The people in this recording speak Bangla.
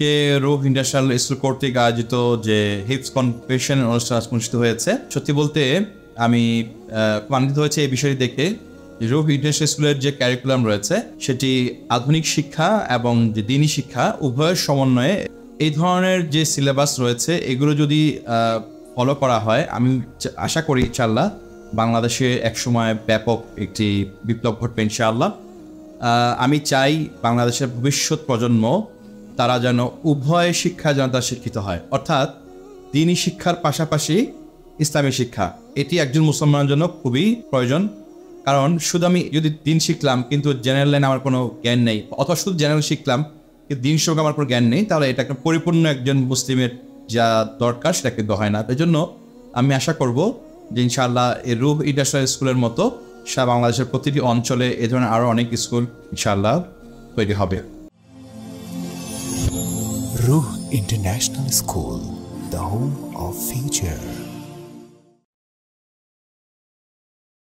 আজকে রুহ ইন্টারন্যাশনাল স্কুল কর্তৃক আয়োজিত যে হিপস কনভেনশন অনুষ্ঠান অনুষ্ঠিত হয়েছে, সত্যি বলতে আমি আনন্দিত হয়েছে এই বিষয়টি দেখে। রুহ ইন্টারন্যাশনাল স্কুলের যে ক্যারিকুলাম রয়েছে সেটি আধুনিক শিক্ষা এবং যে দিনী শিক্ষা উভয়ের সমন্বয়ে এই ধরনের যে সিলেবাস রয়েছে এগুলো যদি ফলো করা হয়, আমি আশা করি ইনশাআল্লাহ বাংলাদেশে একসময় ব্যাপক একটি বিপ্লব ঘটবে ইনশাআল্লাহ। আমি চাই বাংলাদেশের ভবিষ্যৎ প্রজন্ম তারা যেন উভয় শিক্ষা যেন তারা শিক্ষিত হয়, অর্থাৎ দিনী শিক্ষার পাশাপাশি ইসলামী শিক্ষা, এটি একজন মুসলমানের জন্য খুবই প্রয়োজন। কারণ শুধু আমি যদি দিন শিখলাম কিন্তু জেনারেল লাইনে আমার কোনো জ্ঞান নেই, অথবা শুধু জেনারেল শিখলাম কিন্তু দিন সম্পর্কে আমার কোনো জ্ঞান নেই, তাহলে এটা একটা পরিপূর্ণ একজন মুসলিমের যা দরকার সেটা কিন্তু হয় না। এই জন্য আমি আশা করব যে ইনশাআল্লাহ এই রুহ ইন্টারন্যাশনাল স্কুলের মতো সারা বাংলাদেশের প্রতিটি অঞ্চলে এ ধরনের আরও অনেক স্কুল ইনশাআল্লাহ তৈরি হবে। Ruh International School, the home of future.